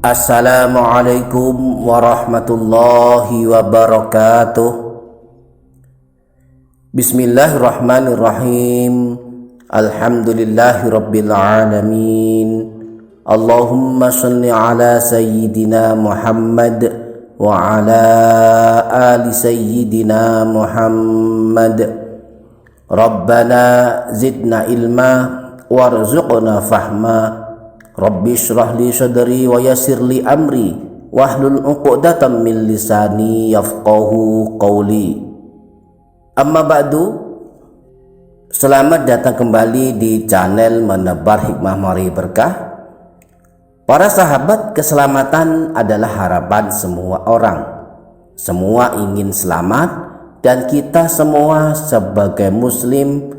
Assalamualaikum warahmatullahi wabarakatuh. Bismillahirrahmanirrahim. Alhamdulillahi rabbil alamin. Allahumma salli ala sayyidina Muhammad wa ala ali sayyidina Muhammad. Rabbana zidna ilma warzuqna fahma. Rabbi shrah li sadri wa yassir li amri wahlul 'uqdatam min lisani yafqahu qawli. Amma ba'du. Selamat datang kembali di channel Menebar Hikmah Meraih Berkah. Para sahabat, keselamatan adalah harapan semua orang. Semua ingin selamat, dan kita semua sebagai muslim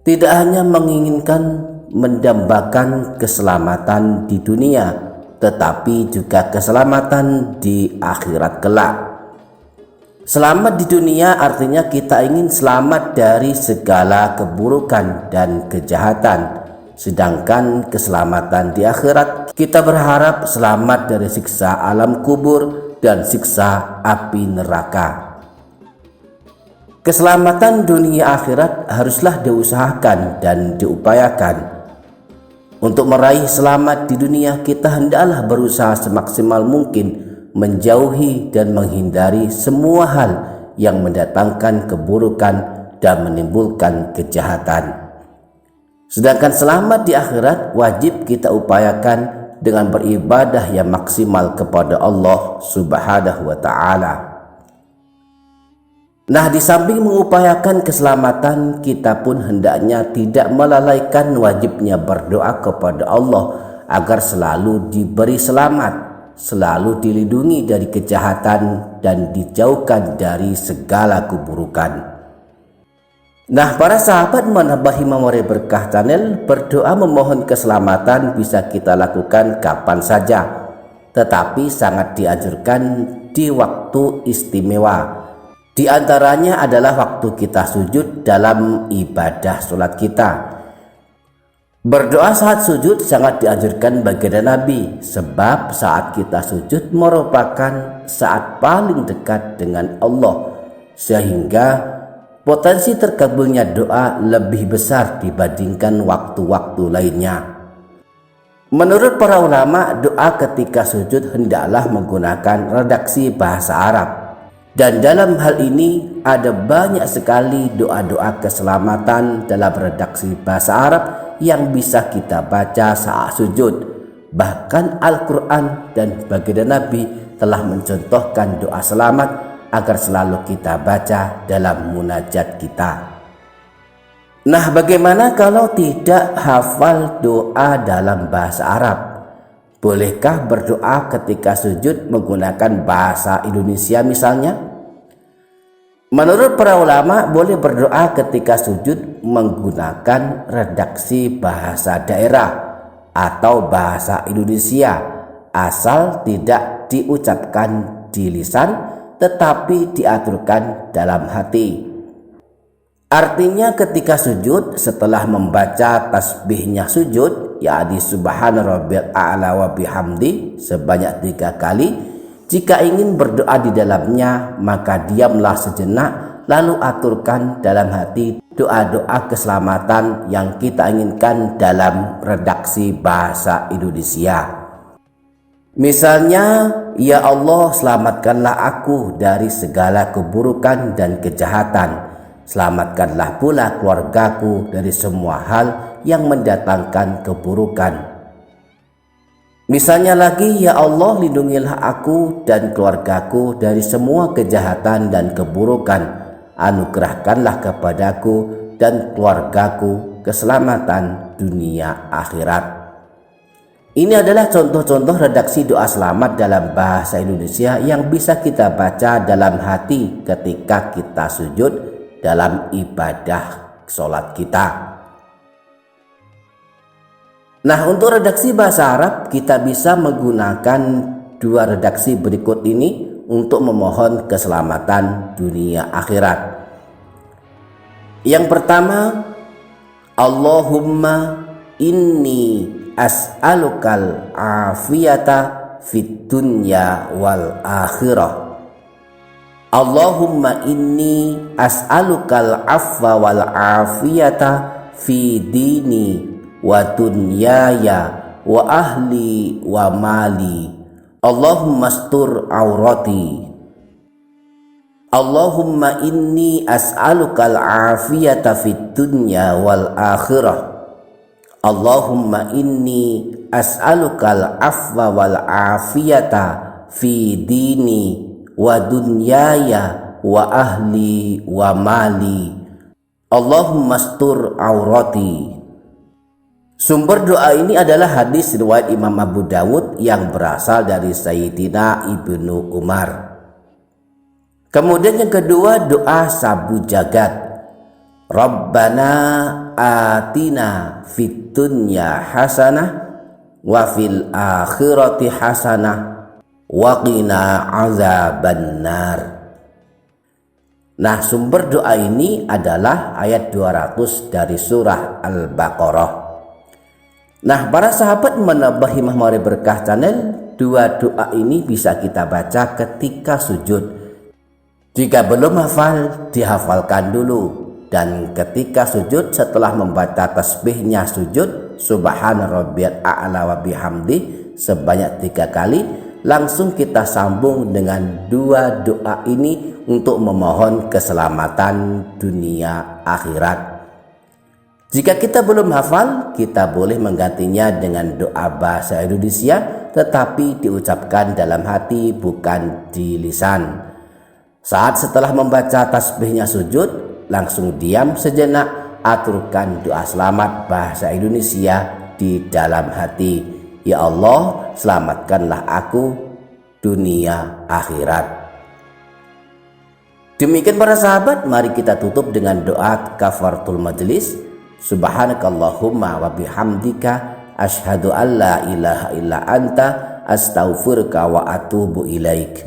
tidak hanya menginginkan mendambakan keselamatan di dunia, tetapi juga keselamatan di akhirat kelak. Selamat di dunia artinya kita ingin selamat dari segala keburukan dan kejahatan, sedangkan keselamatan di akhirat kita berharap selamat dari siksa alam kubur dan siksa api neraka. Keselamatan dunia akhirat haruslah diusahakan dan diupayakan. Untuk meraih selamat di dunia, kita hendaklah berusaha semaksimal mungkin menjauhi dan menghindari semua hal yang mendatangkan keburukan dan menimbulkan kejahatan. Sedangkan selamat di akhirat wajib kita upayakan dengan beribadah yang maksimal kepada Allah Subhanahu wa Ta'ala. Nah, di samping mengupayakan keselamatan, kita pun hendaknya tidak melalaikan wajibnya berdoa kepada Allah agar selalu diberi selamat, selalu dilindungi dari kejahatan, dan dijauhkan dari segala keburukan. Nah, para sahabat Menebar Hikmah Meraih Berkah channel, berdoa memohon keselamatan bisa kita lakukan kapan saja, tetapi sangat dianjurkan di waktu istimewa. Di antaranya adalah waktu kita sujud dalam ibadah sholat kita. Berdoa saat sujud sangat dianjurkan baginda Nabi, sebab saat kita sujud merupakan saat paling dekat dengan Allah, sehingga potensi terkabulnya doa lebih besar dibandingkan waktu-waktu lainnya. Menurut para ulama, doa ketika sujud hendaklah menggunakan redaksi bahasa Arab. Dan dalam hal ini ada banyak sekali doa-doa keselamatan dalam redaksi bahasa Arab yang bisa kita baca saat sujud. Bahkan Al-Quran dan baginda Nabi telah mencontohkan doa selamat agar selalu kita baca dalam munajat kita. Nah, bagaimana kalau tidak hafal doa dalam bahasa Arab? Bolehkah berdoa ketika sujud menggunakan bahasa Indonesia misalnya? Menurut para ulama, boleh berdoa ketika sujud menggunakan redaksi bahasa daerah atau bahasa Indonesia, asal tidak diucapkan di lisan tetapi diaturkan dalam hati. Artinya ketika sujud, setelah membaca tasbihnya sujud, yakni subhana rabbil a'la wa bihamdi sebanyak 3 kali, jika ingin berdoa di dalamnya, maka diamlah sejenak lalu aturkan dalam hati doa-doa keselamatan yang kita inginkan dalam redaksi bahasa Indonesia. Misalnya, ya Allah, selamatkanlah aku dari segala keburukan dan kejahatan. Selamatkanlah pula keluargaku dari semua hal yang mendatangkan keburukan. Misalnya lagi, ya Allah, lindungilah aku dan keluargaku dari semua kejahatan dan keburukan. Anugerahkanlah kepadaku dan keluargaku keselamatan dunia akhirat. Ini adalah contoh-contoh redaksi doa selamat dalam bahasa Indonesia yang bisa kita baca dalam hati ketika kita sujud dalam ibadah sholat kita. Nah, untuk redaksi bahasa Arab kita bisa menggunakan 2 redaksi berikut ini untuk memohon keselamatan dunia akhirat. Yang pertama, Allahumma inni as'alukal afiyata fid dunya wal akhirah. Allahumma inni as'alukal afwa wal afiyata fi dini wa dunyaya wa ahli wa mali. Allahumma astur aurati. Allahumma inni as'alukal afiyata fid dunya wal akhirah. Allahumma inni as'alukal afwa wal afiyata fi dini wa dunyaya wa ahli wa mali. Allahumma astur aurati. Sumber doa ini adalah hadis riwayat Imam Abu Dawud yang berasal dari Sayyidina Ibnu Umar. Kemudian yang kedua, doa sabu jagat. Rabbana atina fid dunya hasanah wa fil akhirati hasanah wa qina azabannar. Nah, sumber doa ini adalah ayat 200 dari surah Al-Baqarah. Nah, para sahabat Menambah Himah Mari Berkah channel, dua doa ini bisa kita baca ketika sujud. Jika belum hafal, dihafalkan dulu. Dan ketika sujud, setelah membaca tasbihnya sujud, Subhana rabbiyal a'la wa bihamdi sebanyak 3 kali, langsung kita sambung dengan dua doa ini untuk memohon keselamatan dunia akhirat. Jika kita belum hafal, kita boleh menggantinya dengan doa bahasa Indonesia, tetapi diucapkan dalam hati, bukan di lisan. Saat setelah membaca tasbihnya sujud, langsung diam sejenak, aturkan doa selamat bahasa Indonesia di dalam hati. Ya Allah, selamatkanlah aku dunia akhirat. Demikian para sahabat, mari kita tutup dengan doa kafaratul majelis. Subhanakallahumma wa bihamdika asyhadu an la ilaha illa anta astaghfiruka wa atubu ilaik.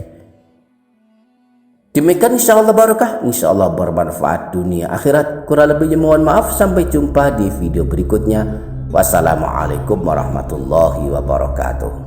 Demikian insyaallah barakah, insyaallah bermanfaat dunia akhirat. Kurang lebihnya mohon maaf, sampai jumpa di video berikutnya. Wassalamualaikum warahmatullahi wabarakatuh.